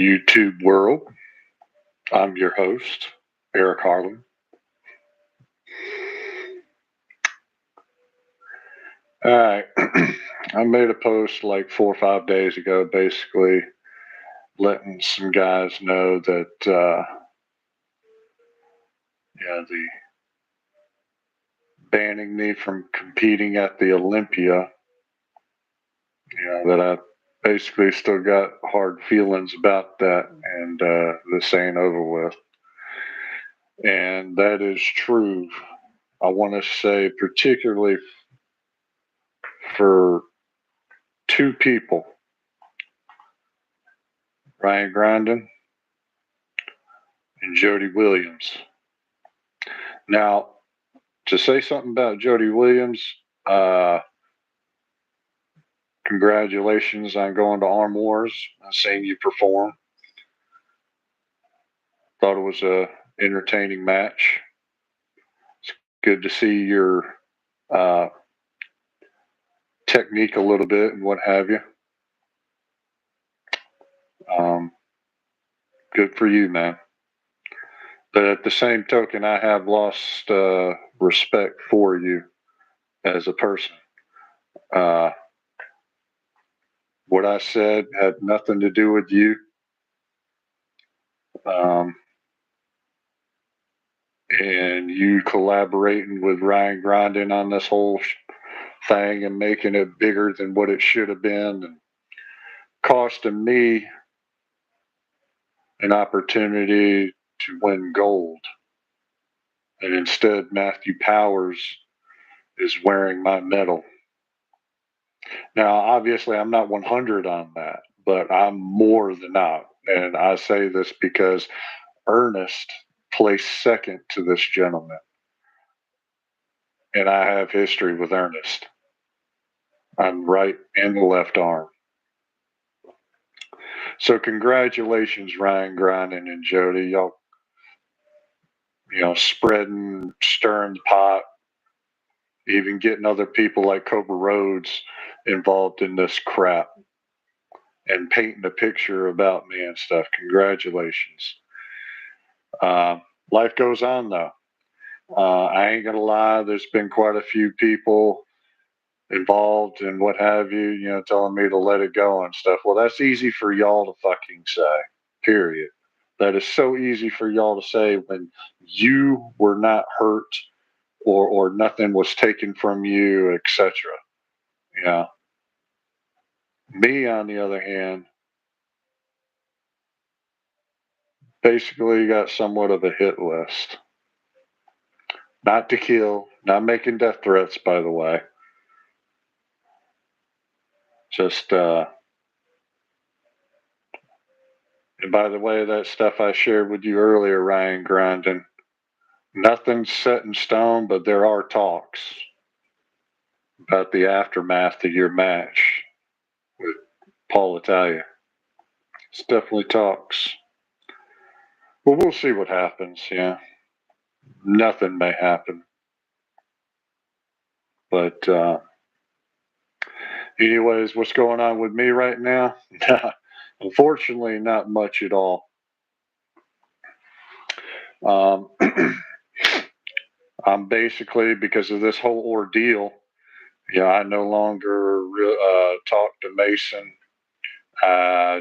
YouTube world. I'm your host, Eric Harlan. All right. I made a post like 4 or 5 days ago, basically letting some guys know that, the banning me from competing at the Olympia, that I basically still got hard feelings about that, and this ain't over with. And that is true. I want to say, particularly for two people, Ryan Grandin and Jody Williams. Now, to say something about Jody Williams, congratulations on going to Arm Wars and seeing you perform. Thought it was a entertaining match. It's good to see your technique a little bit and what have you. Good for you, man. But at the same token, I have lost respect for you as a person. What I said had nothing to do with you. And you collaborating with Ryan Grandin on this whole thing and making it bigger than what it should have been, and costing me an opportunity to win gold. And instead, Matthew Powers is wearing my medal. Now, obviously, I'm not 100 on that, but I'm more than out. And I say this because Ernest placed second to this gentleman. And I have history with Ernest on right and the left arm. So congratulations, Ryan Grandin and Jody. Y'all, spreading, stirring the pot, even getting other people like Cobra Rhodes involved in this crap and painting a picture about me and stuff. Congratulations. Life goes on, though. I ain't gonna lie. There's been quite a few people involved and what have you, telling me to let it go and stuff. Well, that's easy for y'all to fucking say, period. That is so easy for y'all to say when you were not hurt or nothing was taken from you, etc. Yeah. Me, on the other hand, basically got somewhat of a hit list. Not to kill, not making death threats, by the way. Just, and by the way, that stuff I shared with you earlier, Ryan Grandin, nothing's set in stone, but there are talks about the aftermath of your match with Paul Italia. It's definitely talks. Well, we'll see what happens, yeah. Nothing may happen. But anyways, what's going on with me right now? Unfortunately, not much at all. I'm basically, because of this whole ordeal, I no longer talk to Mason. I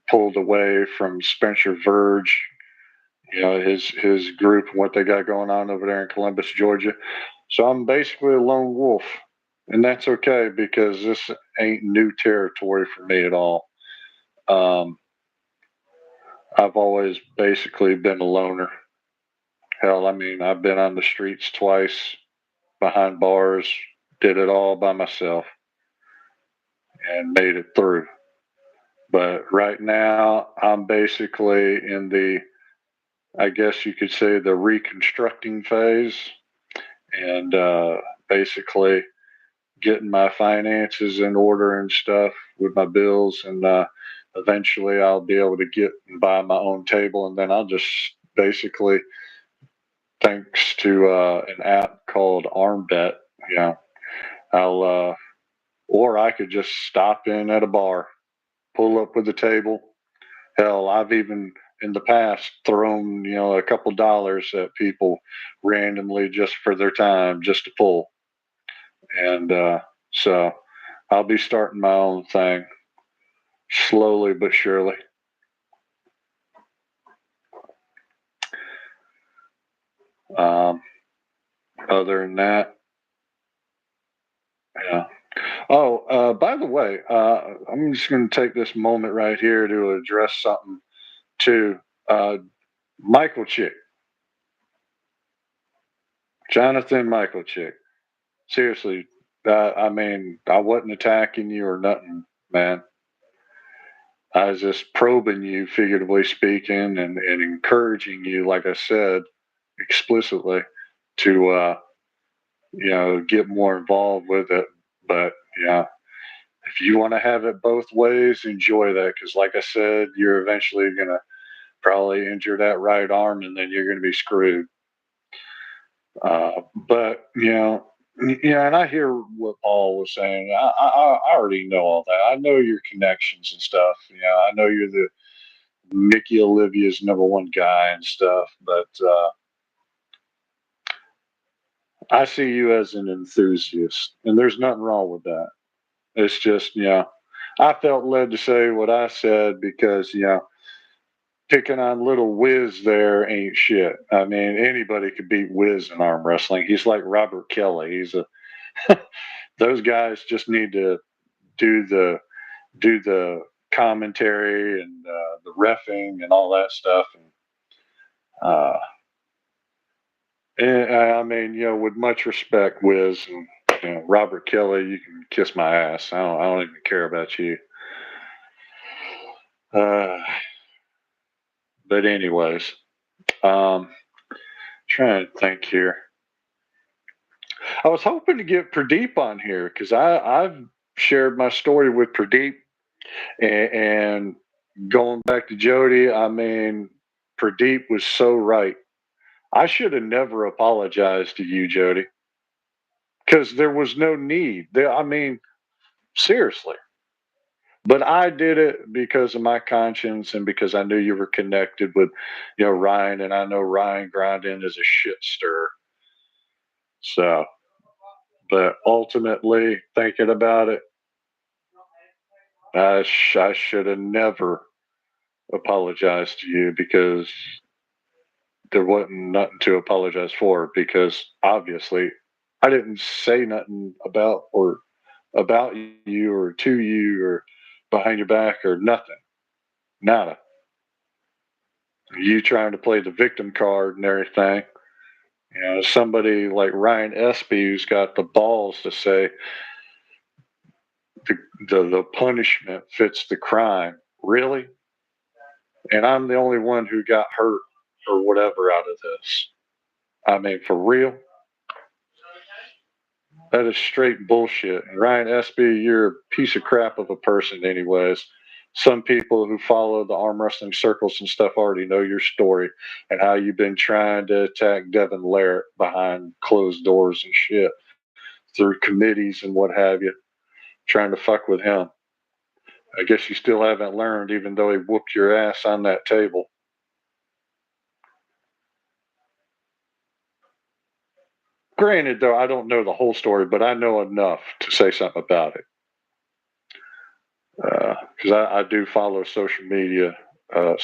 pulled away from Spencer Verge, his group and what they got going on over there in Columbus, Georgia. So I'm basically a lone wolf. And that's okay because this ain't new territory for me at all. I've always basically been a loner. Hell, I mean, I've been on the streets twice, behind bars, did it all by myself, and made it through. But right now, I'm basically in I guess you could say, the reconstructing phase, and basically getting my finances in order and stuff with my bills, and eventually I'll be able to get and buy my own table, and then I'll just basically, thanks to an app called ArmBet, I'll or I could just stop in at a bar, pull up with a table, Hell, I've even in the past thrown, a couple dollars at people randomly just for their time, just to pull. And so I'll be starting my own thing slowly but surely. Other than that, yeah. Oh, by the way, I'm just going to take this moment right here to address something to Michael Chick, Jonathan Michael Chick. Seriously, I mean, I wasn't attacking you or nothing, man. I was just probing you, figuratively speaking, and encouraging you, like I said explicitly, to get more involved with it. But yeah, if you want to have it both ways, enjoy that. Because, like I said, you're eventually gonna probably injure that right arm, and then you're gonna be screwed. But yeah, and I hear what Paul was saying. I already know all that. I know your connections and stuff. I know you're the Mickey Olivia's number one guy and stuff. But I see you as an enthusiast, and there's nothing wrong with that. It's just, I felt led to say what I said because, picking on little Wiz there ain't shit. I mean, anybody could beat Wiz in arm wrestling. He's like Robert Kelly. Those guys just need to do the commentary and the refing and all that stuff. Uh, and I mean, with much respect, Wiz and Robert Kelly, you can kiss my ass. I don't even care about you. Uh, but anyways, trying to think here. I was hoping to get Pradeep on here because I've shared my story with Pradeep and going back to Jody. I mean, Pradeep was so right. I should have never apologized to you, Jody, because there was no need. I mean, seriously. But I did it because of my conscience and because I knew you were connected with, Ryan, and I know Ryan Grindin is a shit stir. So, but ultimately, thinking about it, I should have never apologized to you because there wasn't nothing to apologize for because obviously I didn't say nothing about you or to you or behind your back or nothing. Nada. You trying to play the victim card and everything. Somebody like Ryan Espy who's got the balls to say the punishment fits the crime. Really? And I'm the only one who got hurt or whatever out of this. I mean, for real? That is straight bullshit. And Ryan Espy, you're a piece of crap of a person, anyways. Some people who follow the arm wrestling circles and stuff already know your story and how you've been trying to attack Devin Larratt behind closed doors and shit through committees and what have you, trying to fuck with him. I guess you still haven't learned, even though he whooped your ass on that table. Granted, though, I don't know the whole story, but I know enough to say something about it. Because I do follow social media a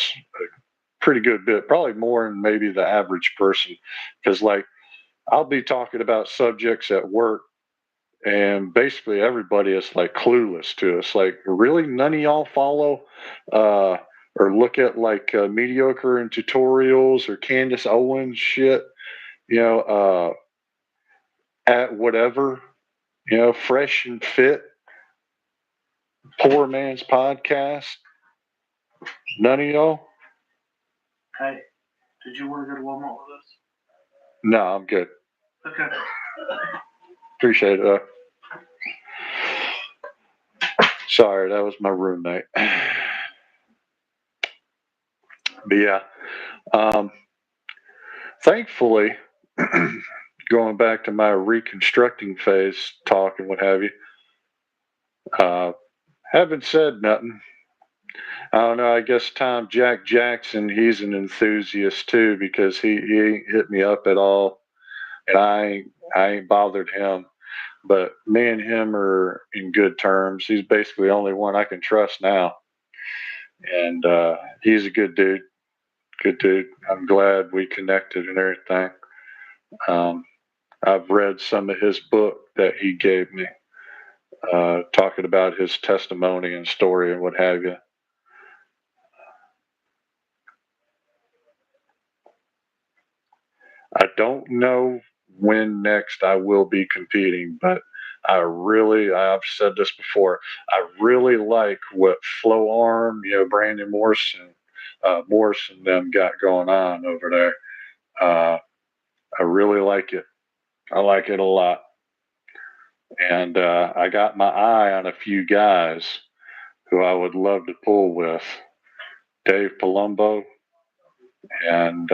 pretty good bit, probably more than maybe the average person. Because, like, I'll be talking about subjects at work, and basically everybody is like clueless to us. Like, really, none of y'all follow or look at like mediocre and tutorials or Candace Owens shit, at whatever, fresh and fit, poor man's podcast. None of y'all? Hey, did you want to go to Walmart with us? No, I'm good. Okay. Appreciate it. Sorry, that was my roommate. But yeah, thankfully, going back to my reconstructing phase talk and what have you, haven't said nothing. I don't know. I guess Tom Jack Jackson, he's an enthusiast too because he ain't hit me up at all, and I ain't bothered him. But me and him are in good terms. He's basically the only one I can trust now, and he's a good dude. Good dude. I'm glad we connected and everything. Um, I've read some of his book that he gave me, talking about his testimony and story and what have you. I don't know when next I will be competing, but I've said this before, I really like what Flow Arm, Brandon Morrison them got going on over there. I really like it. I like it a lot. And I got my eye on a few guys who I would love to pull with. Dave Palumbo and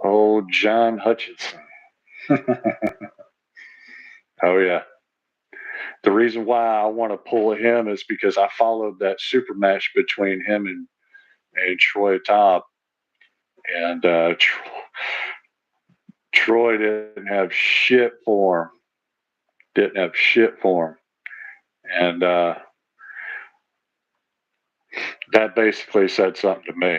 old John Hutchinson. Oh, yeah. The reason why I want to pull him is because I followed that super match between him and Troy Top. And Troy didn't have shit for him. Didn't have shit for him. And that basically said something to me.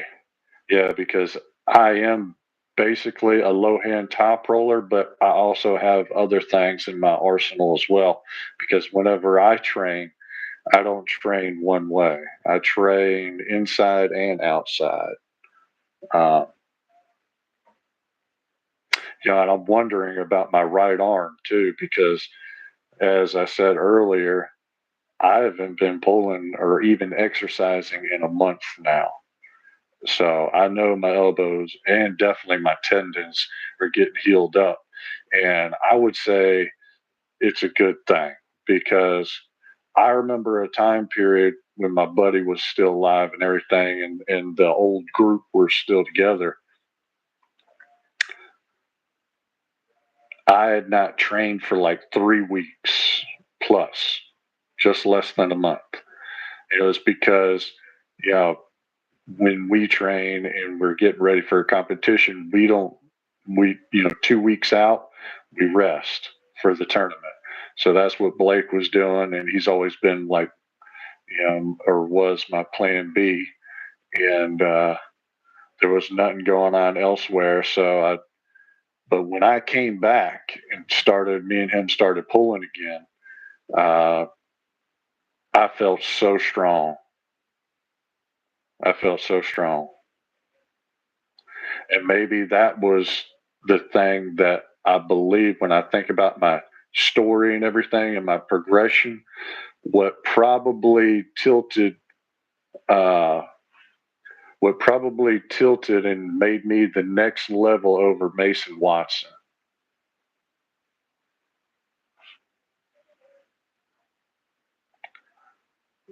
Yeah, because I am basically a low hand top roller, but I also have other things in my arsenal as well. Because whenever I train, I don't train one way. I train inside and outside. Uh, and I'm wondering about my right arm too, because as I said earlier, I haven't been pulling or even exercising in a month now. So I know my elbows and definitely my tendons are getting healed up. And I would say it's a good thing because I remember a time period when my buddy was still alive and everything, and the old group were still together. I had not trained for like 3 weeks plus, just less than a month. It was because, you know, when we train and we're getting ready for a competition, we, 2 weeks out, we rest for the tournament. So that's what Blake was doing. And he's always been like, or was my plan B. And there was nothing going on elsewhere. But when I came back and me and him started pulling again, uh, I felt so strong. I felt so strong. And maybe that was the thing that I believe when I think about my story and everything and my progression, what probably tilted uh, and made me the next level over Mason Watson.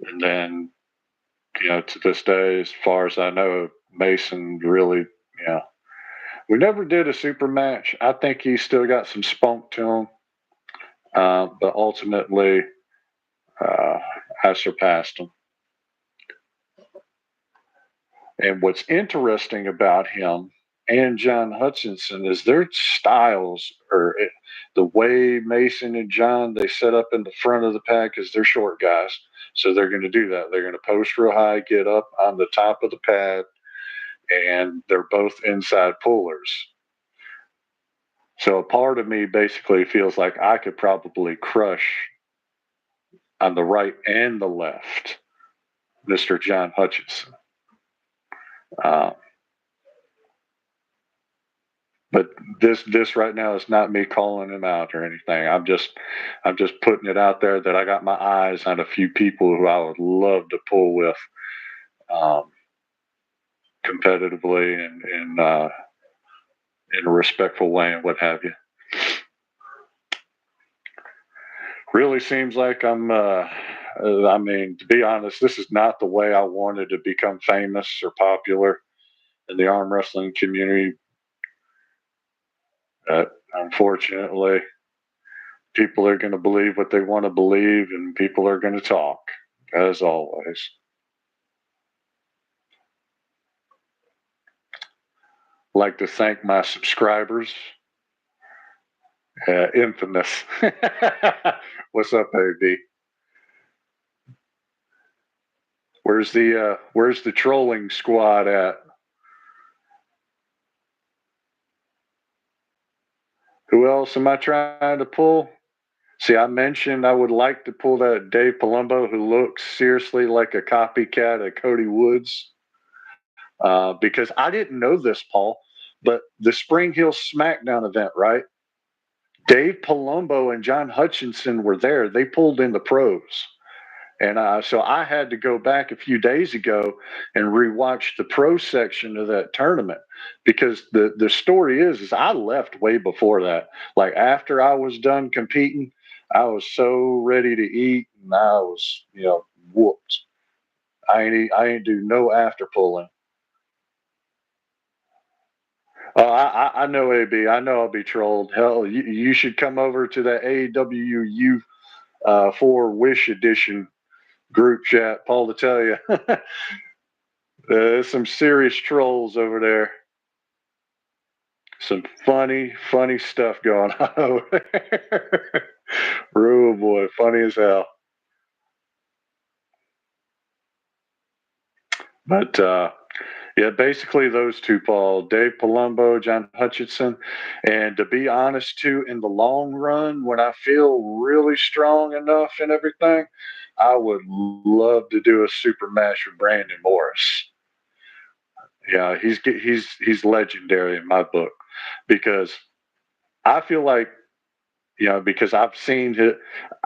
And then, to this day, as far as I know, Mason really, we never did a super match. I think he's still got some spunk to him, but ultimately, uh, I surpassed him. And what's interesting about him and John Hutchinson is their styles, the way Mason and John they set up in the front of the pack because they're short guys, so they're going to do that. They're going to post real high, get up on the top of the pad, and they're both inside pullers. So a part of me basically feels like I could probably crush on the right and the left, Mr. John Hutchinson. Uh, but this right now is not me calling him out or anything. I'm just putting it out there that I got my eyes on a few people who I would love to pull with, um, competitively and in a respectful way and what have you. Really seems like I mean, to be honest, this is not the way I wanted to become famous or popular in the arm wrestling community. Unfortunately, people are going to believe what they want to believe, and people are going to talk, as always. Like to thank my subscribers. Infamous. What's up, AB? Where's the trolling squad at? Who else am I trying to pull? See, I mentioned I would like to pull that Dave Palumbo, who looks seriously like a copycat of Cody Woods. Because I didn't know this, Paul, but the Spring Hill SmackDown event, right? Dave Palumbo and John Hutchinson were there. They pulled in the pros. And so I had to go back a few days ago and rewatch the pro section of that tournament, because the story is I left way before that. Like after I was done competing, I was so ready to eat, and I was whooped. I ain't do no after pulling. Oh, I know, AB. I know I'll be trolled. Hell, you should come over to that AEW for Wish Edition group chat, Paul, to tell you. There's some serious trolls over there. Some funny stuff going on over there. Oh boy, funny as hell. But yeah, basically those two, Paul, Dave Palumbo, John Hutchinson. And to be honest, too, in the long run, when I feel really strong enough and everything, I would love to do a super match with Brandon Morris. Yeah, he's legendary in my book, because I feel like, because I've seen it.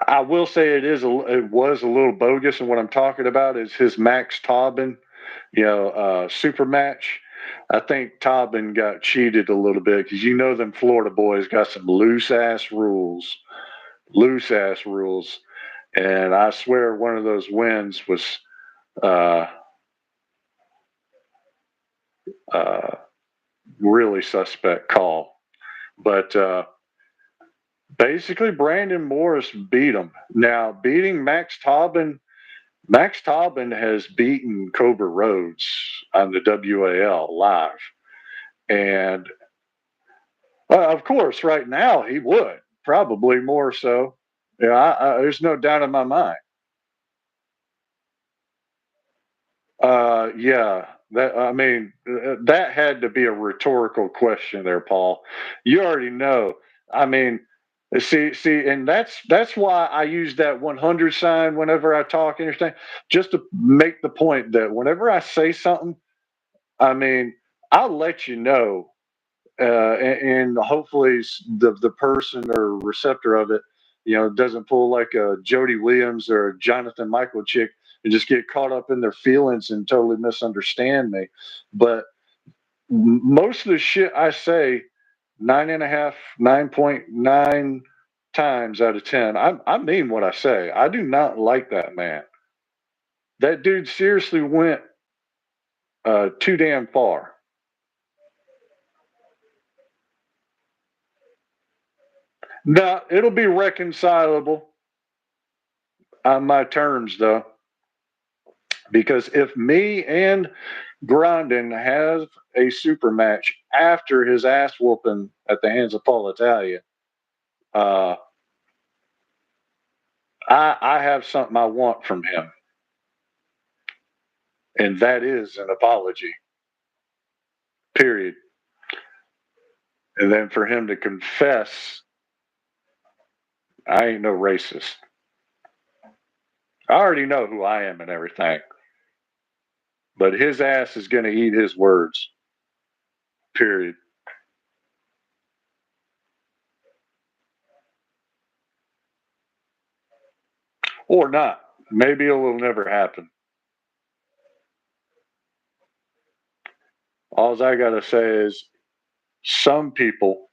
I will say it was a little bogus, and what I'm talking about is his Max Taubin, super match. I think Taubin got cheated a little bit, because them Florida boys got some loose ass rules, and I swear one of those wins was uh, uh, really suspect call, but. Basically, Brandon Morris beat him. Now, beating Max Taubin has beaten Cobra Rhodes on the WAL live. And of course, right now he would, probably more so. Yeah, there's no doubt in my mind. Yeah, that had to be a rhetorical question there, Paul. You already know. I mean, see, and that's why I use that 100 sign whenever I talk and everything, just to make the point that whenever I say something, I mean, I'll let you know, and hopefully the person or receptor of it, doesn't pull like a Jody Williams or a Jonathan Michael chick and just get caught up in their feelings and totally misunderstand me. But most of the shit I say, 9.9 times out of 10, I mean what I say. I do not like that man. That dude seriously went too damn far. Now, it'll be reconcilable on my terms, though, because if me and Grondin have a super match after his ass whooping at the hands of Paul Italia, uh, I have something I want from him, and that is an apology. Period. And then for him to confess, I ain't no racist. I already know who I am and everything. But his ass is going to eat his words. Period. Or not. Maybe it will never happen. All I got to say is some people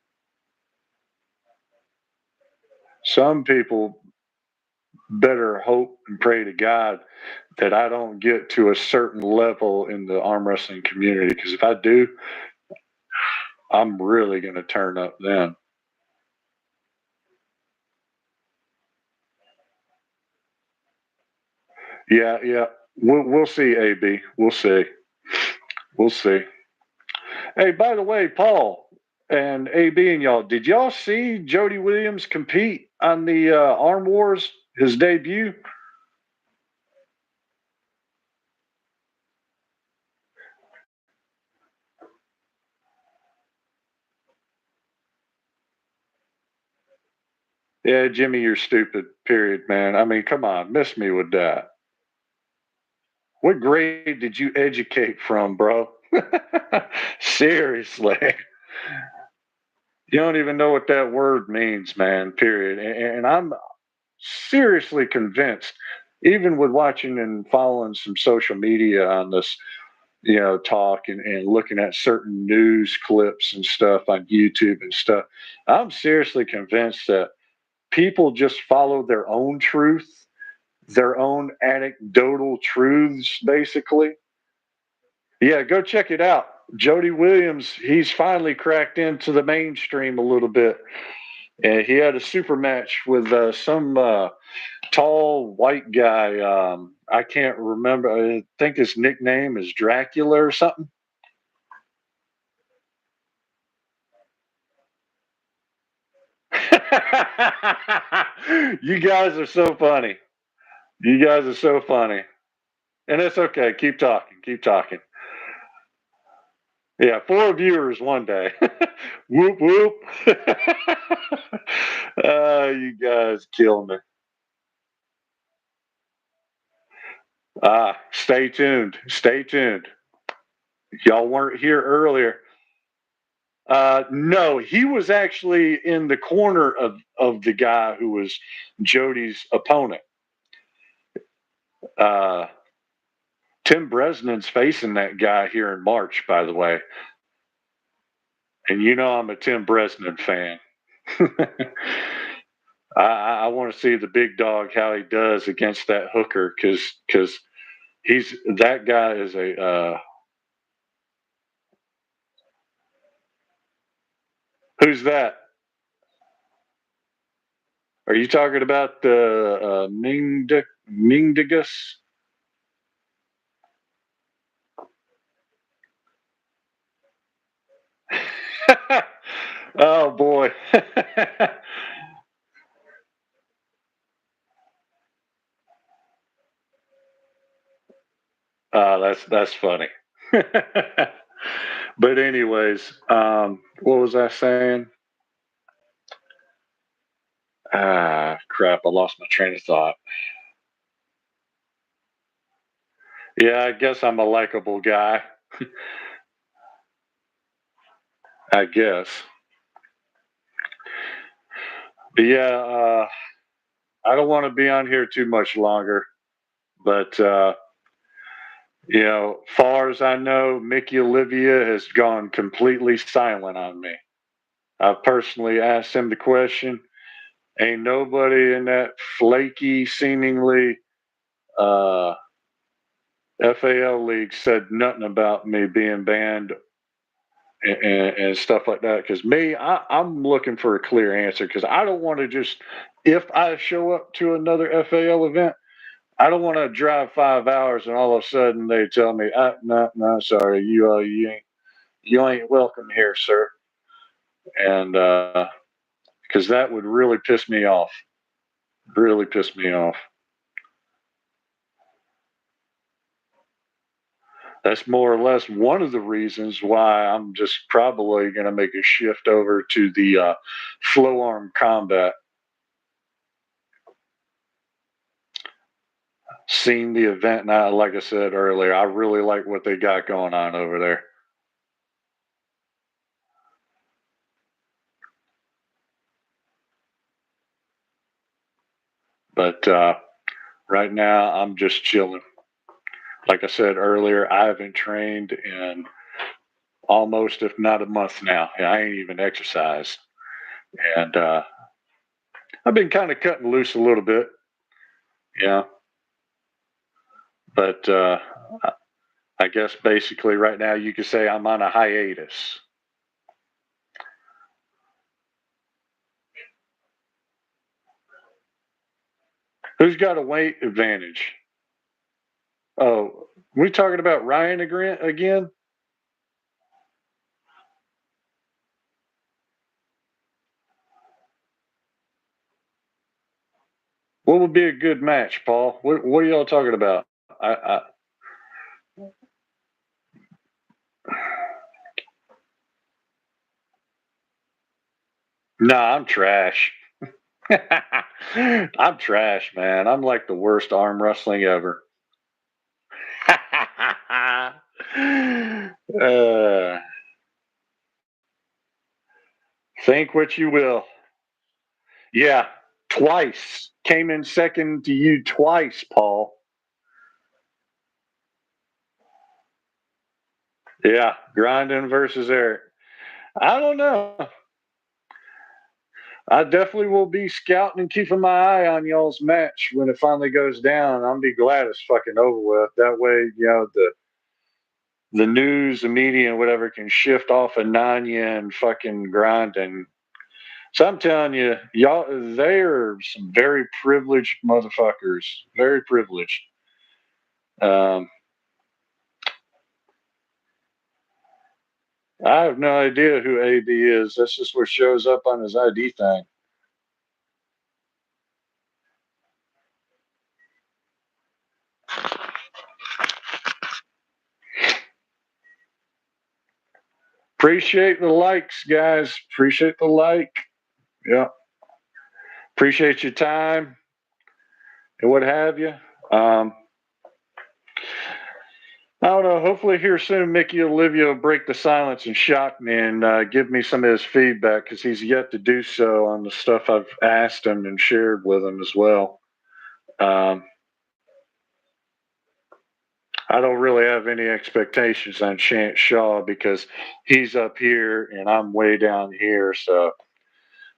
better hope and pray to God that I don't get to a certain level in the arm wrestling community, because if I do, I'm really going to turn up then. Yeah. We'll see, AB. We'll see. Hey, by the way, Paul and AB and y'all, did y'all see Jody Williams compete on the Arm Wars, his debut? Yeah, Jimmy, you're stupid, period, man. I mean, come on, miss me with that. What grade did you educate from, bro? Seriously. You don't even know what that word means, man, period. And I'm seriously convinced, even with watching and following some social media on this, talk and looking at certain news clips and stuff on YouTube and stuff, I'm seriously convinced that people just follow their own truth, their own anecdotal truths, basically. Yeah, go check it out. Jody Williams, he's finally cracked into the mainstream a little bit. And he had a super match with some tall white guy. I can't remember. I think his nickname is Dracula or something. You guys are so funny. You guys are so funny. And it's okay. Keep talking. Keep talking. Yeah, 4 viewers one day. Whoop whoop. You guys kill me. Stay tuned. Stay tuned. Y'all weren't here earlier. No, he was actually in the corner of the guy who was Jody's opponent. Uh, Tim Bresnan's facing that guy here in March, by the way. And you know I'm a Tim Bresnan fan. I want to see the big dog how he does against that hooker because he's that guy is a who's that? Are you talking about the Mingdigus? Oh boy. That's funny. But anyways, what was I saying? Crap! I lost my train of thought. Yeah, I guess I'm a likable guy. I guess. But yeah, I don't want to be on here too much longer. But far as I know, Mickey Olivia has gone completely silent on me. I personally asked him the question. Ain't nobody in that flaky, seemingly uh, FAL league said nothing about me being banned and stuff like that. Because me, I'm looking for a clear answer because I don't want to just, if I show up to another FAL event, I don't want to drive 5 hours and all of a sudden they tell me, no, no, sorry, you ain't welcome here, sir. And because that would really piss me off, really piss me off. That's more or less one of the reasons why I'm just probably going to make a shift over to the flow arm combat. Seen the event, and like I said earlier, I really like what they got going on over there. But right now, I'm just chilling. Like I said earlier, I haven't trained in almost, if not a month now. I ain't even exercised. And I've been kind of cutting loose a little bit. Yeah. But I guess basically right now you could say I'm on a hiatus. Who's got a weight advantage? Oh, we talking about Ryan again? What would be a good match, Paul? What are y'all talking about? Nah, I'm trash. I'm trash, man. I'm like the worst arm wrestling ever. uh, think what you will. Yeah, twice. Came in second to you twice, Paul. Yeah, Grindin versus Eric. I don't know. I definitely will be scouting and keeping my eye on y'all's match when it finally goes down. I'll be glad it's fucking over with. That way, the news, the media, and whatever can shift off of Nanya and fucking Grinding. So I'm telling you, y'all, they are some very privileged motherfuckers. Very privileged. I have no idea who AB is. That's just what shows up on his ID thing. Appreciate the likes, guys. Appreciate the like. Yeah. Appreciate your time and what have you. I don't know. Hopefully, here soon, Mickey Olivia will break the silence and shock me and give me some of his feedback because he's yet to do so on the stuff I've asked him and shared with him as well. I don't really have any expectations on Chance Shaw because he's up here and I'm way down here. So,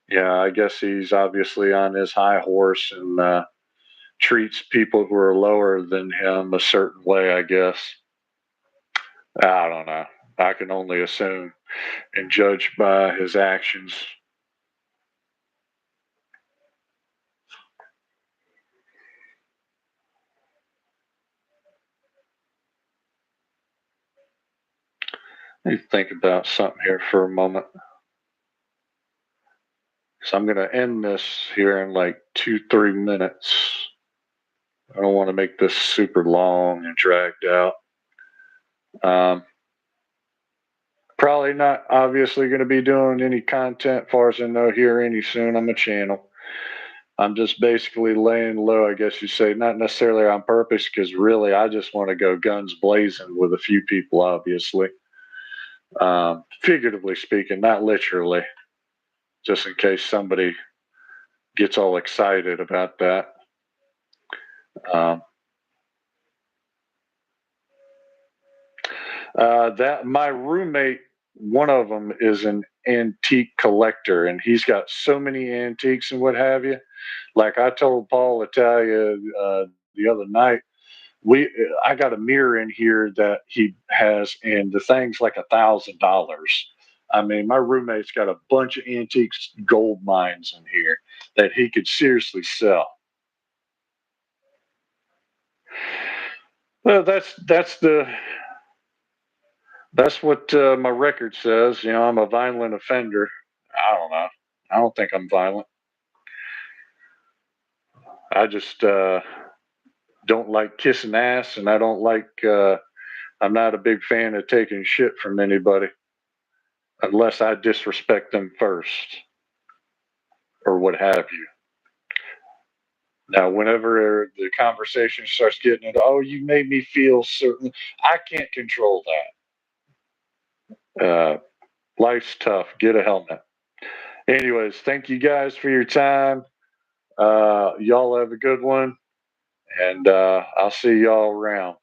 yeah, I guess he's obviously on his high horse and treats people who are lower than him a certain way, I guess. I don't know. I can only assume and judge by his actions. Let me think about something here for a moment. So I'm going to end this here in like 2-3 minutes. I don't want to make this super long and dragged out. Probably not obviously going to be doing any content, far as I know, here any soon on the channel. I'm just basically laying low, I guess you say, not necessarily on purpose, because really I just want to go guns blazing with a few people, obviously. Figuratively speaking, not literally, just in case somebody gets all excited about that. That my roommate, one of them is an antique collector, and he's got so many antiques and what have you. Like I told Paul Italia the other night, I got a mirror in here that he has, and the thing's like $1,000. I mean, my roommate's got a bunch of antiques, gold mines in here that he could seriously sell. Well, that's what my record says. You know, I'm a violent offender. I don't know. I don't think I'm violent. I just don't like kissing ass, and I don't like. I'm not a big fan of taking shit from anybody unless I disrespect them first or what have you. Now, whenever the conversation starts getting into, oh, you made me feel certain, I can't control that. Life's tough. Get a helmet. Anyways, thank you guys for your time. Y'all have a good one, and I'll see y'all around.